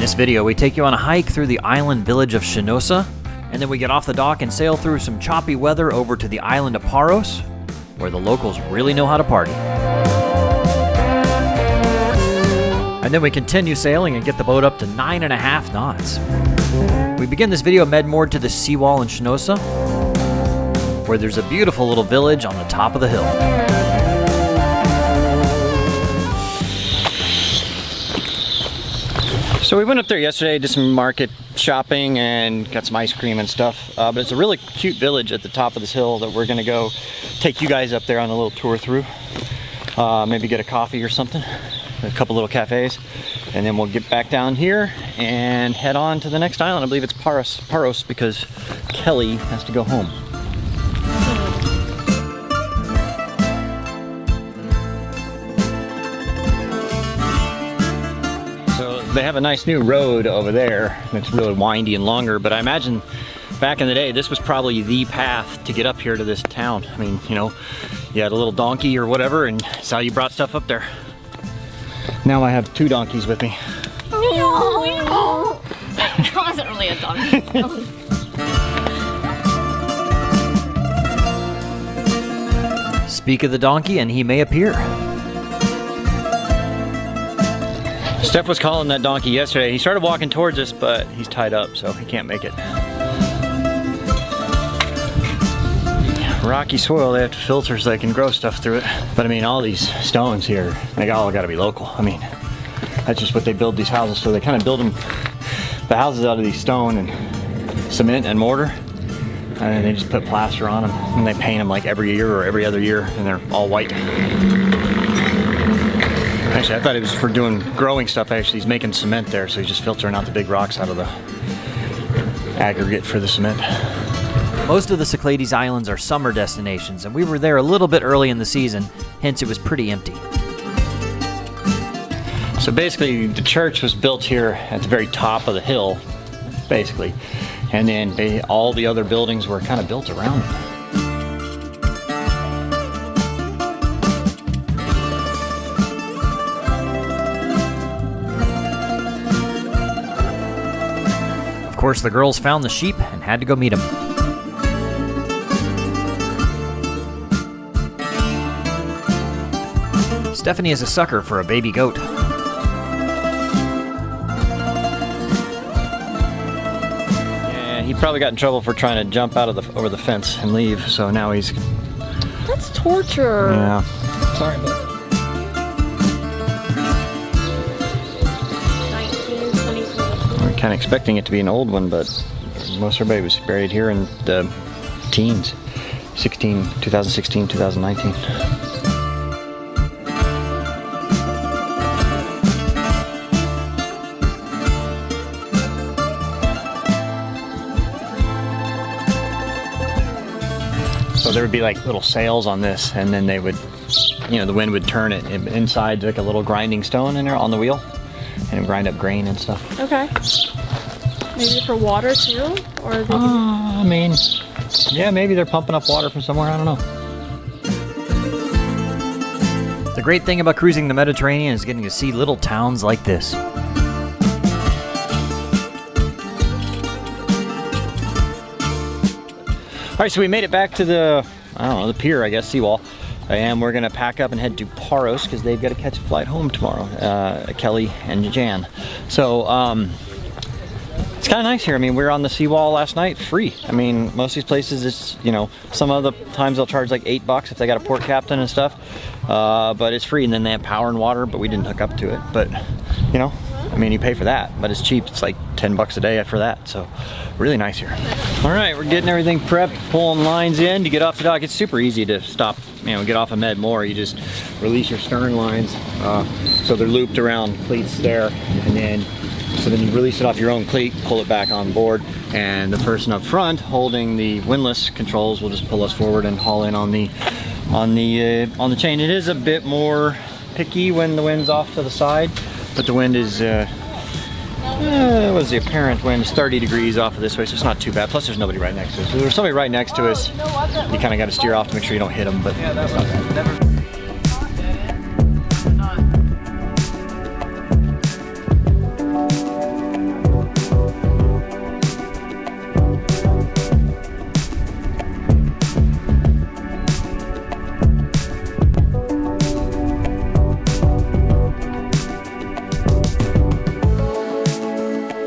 this video, we take you on a hike through the island village of Shinosa, and then we get off the dock and sail through some choppy weather over to the island of Paros, where the locals really know how to party. And then we continue sailing and get the boat up to 9.5 knots. We begin this video med-moored to the seawall in Shinosa, where there's a beautiful little village on the top of the hill. So we went up there yesterday, did some market shopping and got some ice cream and stuff. But it's a really cute village at the top of this hill that we're gonna go take you guys up there on a little tour through. Maybe get a coffee or something, a couple little cafes, and then we'll get back down here and head on to the next island. I believe it's Paros because Kelly has to go home. They have a nice new road over there. It's really windy and longer, but I imagine back in the day, this was probably the path to get up here to this town. I mean, you know, you had a little donkey or whatever, and that's how you brought stuff up there. Now I have 2 donkeys with me. No. That wasn't really a donkey. Speak of the donkey, and he may appear. Steph was calling that donkey yesterday. He started walking towards us, but he's tied up, so he can't make it. Rocky soil, they have to filter so they can grow stuff through it. But I mean, all these stones here, they all gotta be local. I mean, that's just what they build these houses. So they kind of build them, the houses out of these stone and cement and mortar. And they just put plaster on them. And they paint them like every year or every other year, and they're all white. Actually, I thought it was for doing growing stuff. Actually, he's making cement there, so he's just filtering out the big rocks out of the aggregate for the cement. Most of the Cyclades Islands are summer destinations, and we were there a little bit early in the season, hence it was pretty empty. So basically, the church was built here at the very top of the hill, basically, and then all the other buildings were kind of built around it. Of course, the girls found the sheep and had to go meet them. Stephanie is a sucker for a baby goat. Yeah, he probably got in trouble for trying to jump out of over the fence and leave, so now he's... That's torture. Yeah. Sorry about that. 1920. We're kind of expecting it to be an old one, but most everybody was buried here in the teens. 2016, 2019. So there would be like little sails on this, and then they would, you know, the wind would turn it inside like a little grinding stone in there on the wheel, and it would grind up grain and stuff. Okay. Maybe for water too, or they I mean, yeah, maybe they're pumping up water from somewhere. I don't know. The great thing about cruising the Mediterranean is getting to see little towns like this. All right, so we made it back to the, I don't know, the pier, I guess, seawall. And we're gonna pack up and head to Paros because they've got to catch a flight home tomorrow, Kelly and Jan. So it's kind of nice here. I mean, we were on the seawall last night, free. I mean, most of these places, it's, you know, some of the times they'll charge like $8 if they got a port captain and stuff, but it's free. And then they have power and water, but we didn't hook up to it. But, you know, I mean, you pay for that, but it's cheap. It's like $10 a day for that. So really nice here. All right, we're getting everything prepped, pulling lines in to get off the dock. It's super easy to stop, you know, get off a med more. You just release your stern lines. So they're looped around cleats there, and then you release it off your own cleat, pull it back on board, and the person up front holding the windlass controls will just pull us forward and haul in on the chain. It is a bit more picky when the wind's off to the side, but the wind is what was the apparent wind? It's 30 degrees off of this way, so it's not too bad. Plus there's nobody right next to us. If there's somebody right next to us, you kind of got to steer off to make sure you don't hit them, but yeah, that's not bad.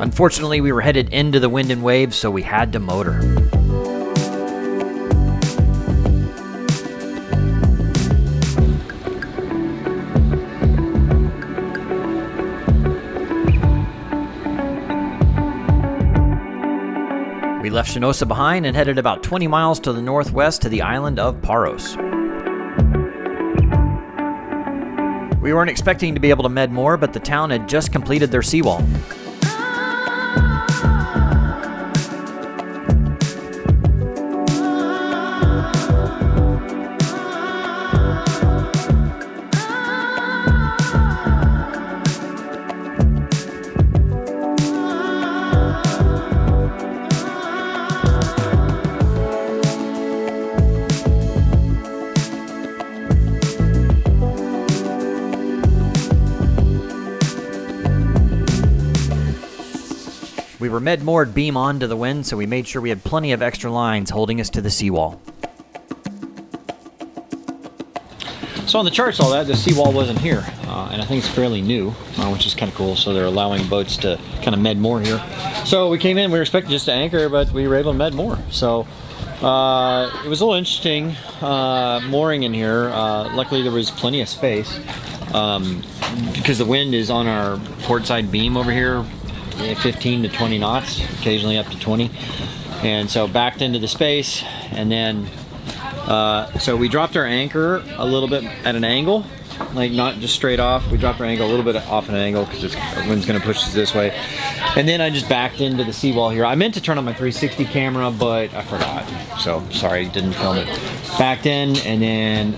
Unfortunately, we were headed into the wind and waves, so we had to motor. We left Shinosa behind and headed about 20 miles to the northwest to the island of Paros. We weren't expecting to be able to med more, but the town had just completed their seawall. We were med-moored beam on to the wind, so we made sure we had plenty of extra lines holding us to the seawall. So on the charts, all that, the seawall wasn't here, and I think it's fairly new, which is kind of cool. So they're allowing boats to kind of med more here. So we came in, we were expecting just to anchor, but we were able to med more. So it was a little interesting mooring in here. Luckily, there was plenty of space because the wind is on our port side beam over here. 15 to 20 knots, occasionally up to 20, and so backed into the space, and then so we dropped our anchor a little bit at an angle, like not just straight off. We dropped our angle a little bit off an angle because the wind's going to push us this way, and then I just backed into the seawall here. I meant to turn on my 360 camera, but I forgot, so sorry, didn't film it. Backed in, and then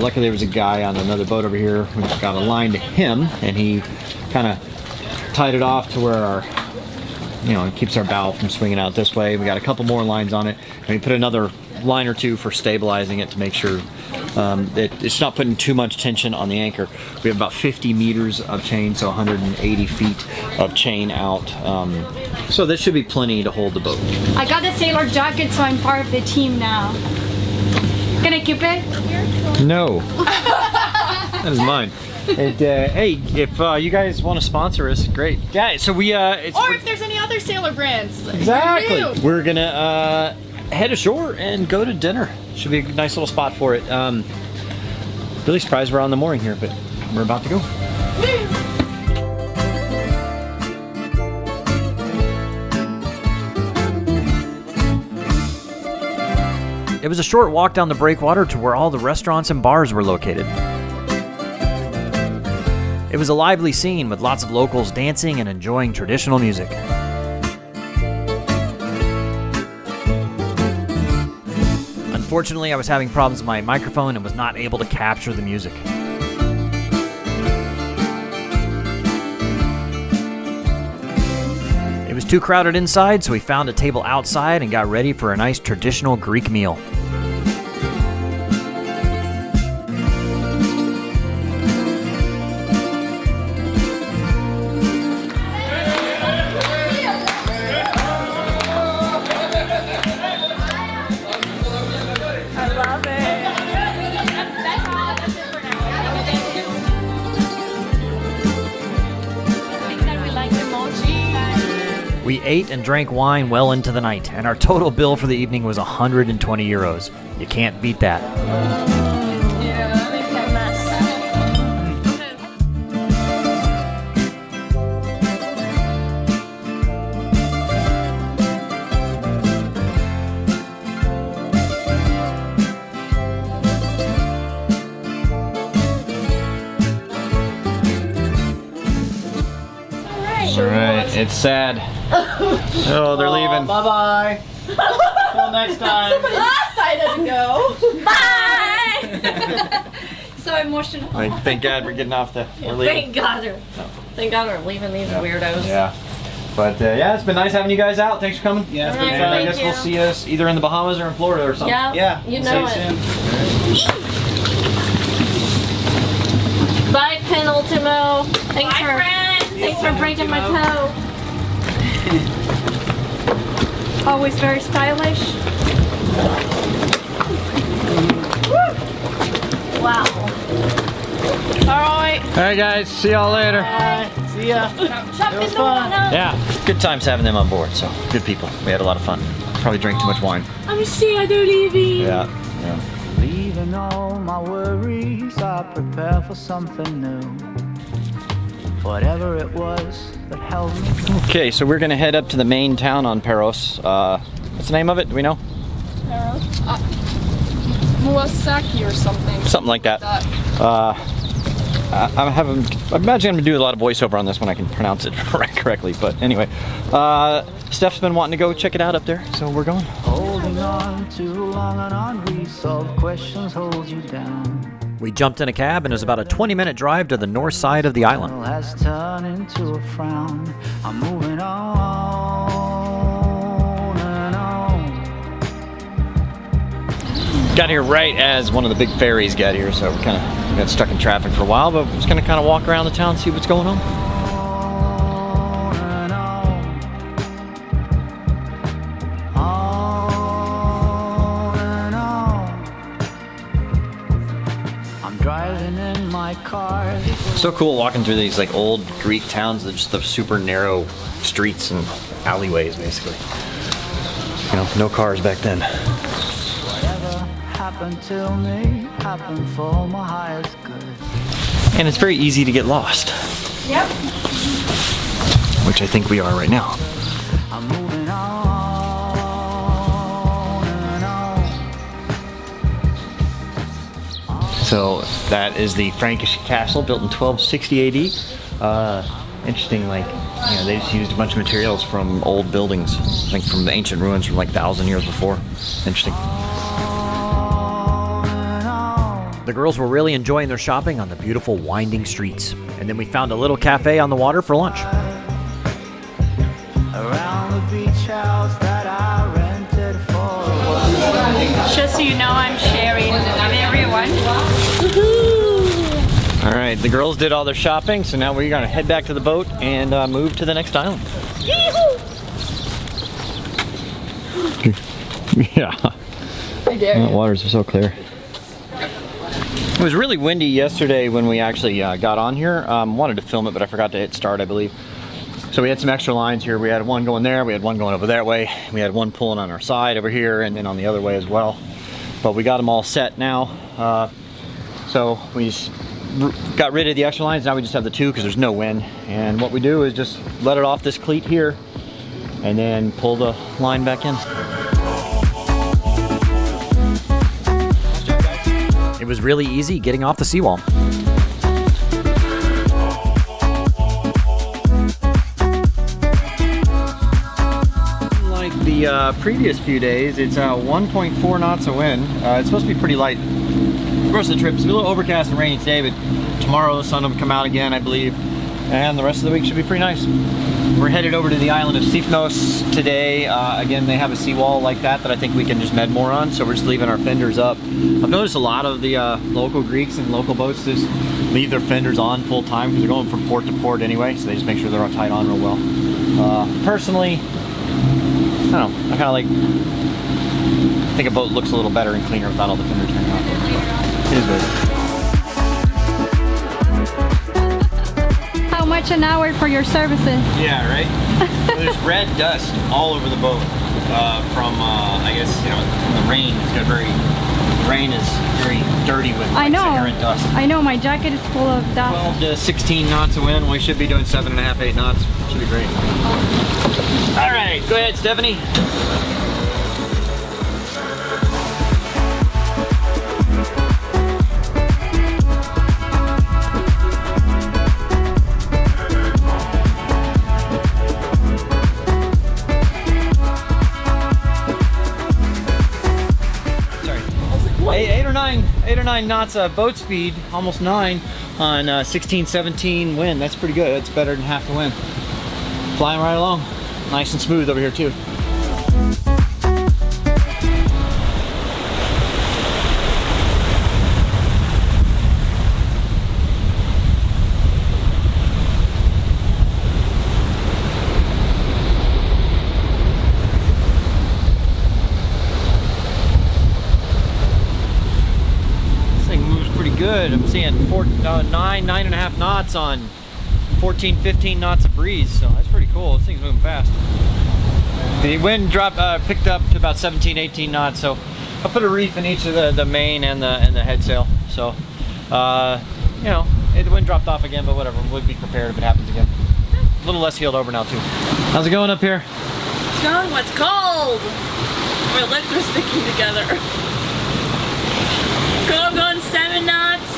luckily there was a guy on another boat over here who got a line to him, and he kind of tied it off to where our, it keeps our bow from swinging out this way. We got a couple more lines on it, and we put another line or two for stabilizing it to make sure that it's not putting too much tension on the anchor. We have about 50 meters of chain, so 180 feet of chain out. So this should be plenty to hold the boat. I got the sailor jacket, so I'm part of the team now. Can I keep it? No. That is mine. And hey, if you guys want to sponsor us, great. Yeah, so we or if there's any other sailor brands. Exactly. We're gonna head ashore and go to dinner. Should be a nice little spot for it. Really surprised we're on the mooring here, but we're about to go. It was a short walk down the breakwater to where all the restaurants and bars were located. It was a lively scene with lots of locals dancing and enjoying traditional music. Unfortunately, I was having problems with my microphone and was not able to capture the music. It was too crowded inside, so we found a table outside and got ready for a nice traditional Greek meal. We ate and drank wine well into the night, and our total bill for the evening was 120 euros. You can't beat that. All right, it's sad. Oh, they're leaving. Bye-bye. Till next time. Last side doesn't go. Bye! So emotional. Thank God we're getting off we're leaving. Thank God we're leaving these weirdos. Yeah. But yeah, it's been nice having you guys out. Thanks for coming. Yeah, it's been And fun. I guess we'll see us either in the Bahamas or in Florida or something. Yeah. Yeah. You know See it. you soon. Bye, Penultimo. Thanks for breaking my toe. Always very stylish. Wow. All right. All right, guys. See y'all later. Bye. See ya. It was fun. Yeah, good times having them on board. So good people. We had a lot of fun. Probably drank too much wine. I'm sad they're leaving. Yeah. Leaving all my worries, I prepare for something new. Whatever it was that held me. Okay, so we're gonna head up to the main town on Paros. What's the name of it? Do we know? Muasaki or something. Something like that. I imagine I'm gonna do a lot of voiceover on this when I can pronounce it correctly. But anyway, Steph's been wanting to go check it out up there, so we're going. Holding on too long and unresolved questions hold you down. We jumped in a cab and it was about a 20-minute drive to the north side of the island. Has turned into a frown. I'm moving on and on. Got here right as one of the big ferries got here, so we kind of got stuck in traffic for a while, but we're just gonna kind of walk around the town and see what's going on. So cool walking through these like old Greek towns that just have super narrow streets and alleyways, basically. You know, no cars back then. Whatever happened to me happened for my highest good. And it's very easy to get lost. Yep. Which I think we are right now. I'm moving on and on. So that is the Frankish castle built in 1260 AD. Interesting, like, you know, they just used a bunch of materials from old buildings, I think from the ancient ruins from like 1,000 years before. Interesting. The girls were really enjoying their shopping on the beautiful winding streets. And then we found a little cafe on the water for lunch. Around the beach house that I rented for. Just so you know, I'm sharing with everyone. All right, the girls did all their shopping, so now we're gonna head back to the boat and move to the next island. Yeah. The waters are so clear. It was really windy yesterday when we actually got on here. Wanted to film it, but I forgot to hit start, I believe. So we had some extra lines here. We had one going there, we had one going over that way. We had one pulling on our side over here and then on the other way as well. But we got them all set now. So we just got rid of the extra lines. Now we just have the two because there's no wind. And what we do is just let it off this cleat here and then pull the line back in. It was really easy getting off the seawall. Like the previous few days, it's 1.4 knots of wind. It's supposed to be pretty light. The rest of the trip is a little overcast and rainy today, but tomorrow the sun will come out again, I believe, and the rest of the week should be pretty nice. We're headed over to the island of Sifnos today. Again, they have a seawall like that I think we can just med more on, so we're just leaving our fenders up. I've noticed a lot of the local Greeks and local boats just leave their fenders on full time because they're going from port to port anyway, so they just make sure they're tied on real well. Personally, I don't know, I kind of like, I think a boat looks a little better and cleaner without all the fenders hanging off. It is what it is. How much an hour for your services? Yeah, right? Well, there's red dust all over the boat from, I guess, you know, from the rain. It's got rain is very dirty with like, inherent dust. I know, my jacket is full of dust. 12 to 16 knots of wind. We should be doing 7.5, 8 knots. Should be great. All right, go ahead, Stephanie. Eight or nine knots boat speed, almost 9 on 16, 17 wind. That's pretty good. That's better than half the wind. Flying right along. Nice and smooth over here too. Good. I'm seeing 9.5 knots on 14, 15 knots of breeze, so that's pretty cool. This thing's moving fast. The wind picked up to about 17, 18 knots, so I'll put a reef in each of the main and the head sail. So, you know, the wind dropped off again, but whatever. We'll be prepared if it happens again. A little less heeled over now too. How's it going up here? It's going what's cold. My lips are sticking together. I'm going 7 knots.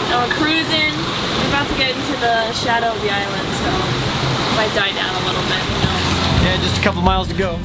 And we're cruising. We're about to get into the shadow of the island, so it might die down a little bit. You know? Yeah, just a couple miles to go.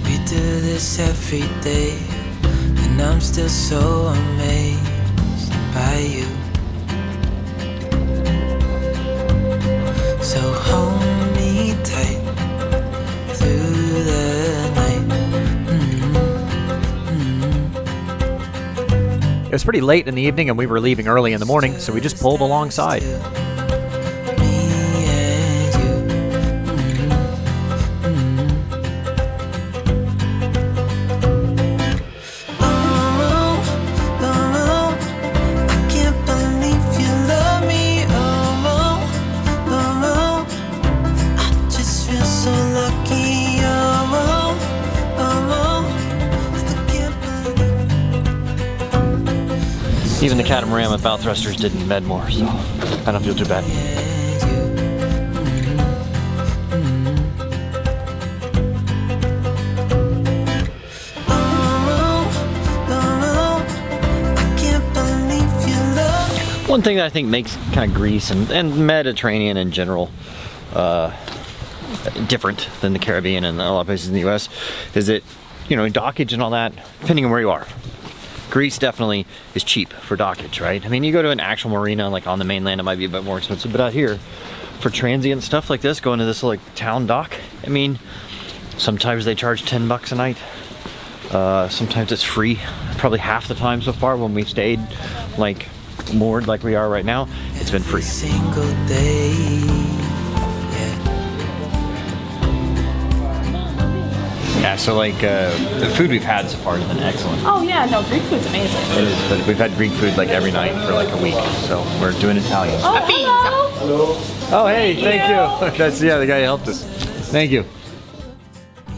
We do this every day, and I'm still so amazed by you. So hold me tight through the night. It was pretty late in the evening and we were leaving early in the morning, so we just pulled alongside. Even the catamaran with bow thrusters didn't bed more, so I don't feel too bad. One thing that I think makes kind of Greece and Mediterranean in general different than the Caribbean and a lot of places in the US is that, you know, dockage and all that, depending on where you are. Greece definitely is cheap for dockage, right? I mean, you go to an actual marina, like on the mainland, it might be a bit more expensive, but out here, for transient stuff like this, going to this like town dock, I mean, sometimes they charge 10 bucks a night. Sometimes it's free. Probably half the time so far when we've stayed like moored like we are right now, it's been free. Single day. Yeah, so like the food we've had so far has been excellent. Oh yeah, no, Greek food's amazing. It is, but we've had Greek food like every night for like a week, so we're doing Italian. Oh, hello. Oh, hey, thank you. That's, yeah, the guy who helped us. Thank you.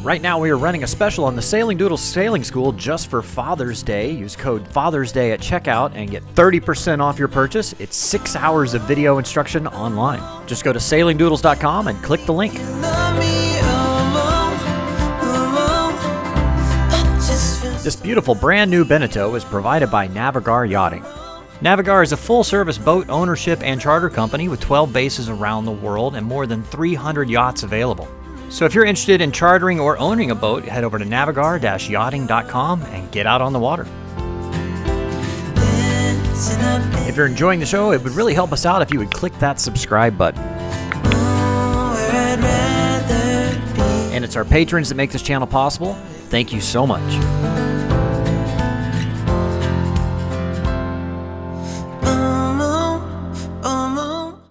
Right now we are running a special on the Sailing Doodles Sailing School just for Father's Day. Use code Father's Day at checkout and get 30% off your purchase. It's 6 hours of video instruction online. Just go to sailingdoodles.com and click the link. This beautiful brand new Beneteau is provided by Navigar Yachting. Navigar is a full-service boat ownership and charter company with 12 bases around the world and more than 300 yachts available. So if you're interested in chartering or owning a boat, head over to navigar-yachting.com and get out on the water. If you're enjoying the show, it would really help us out if you would click that subscribe button. And it's our patrons that make this channel possible. Thank you so much.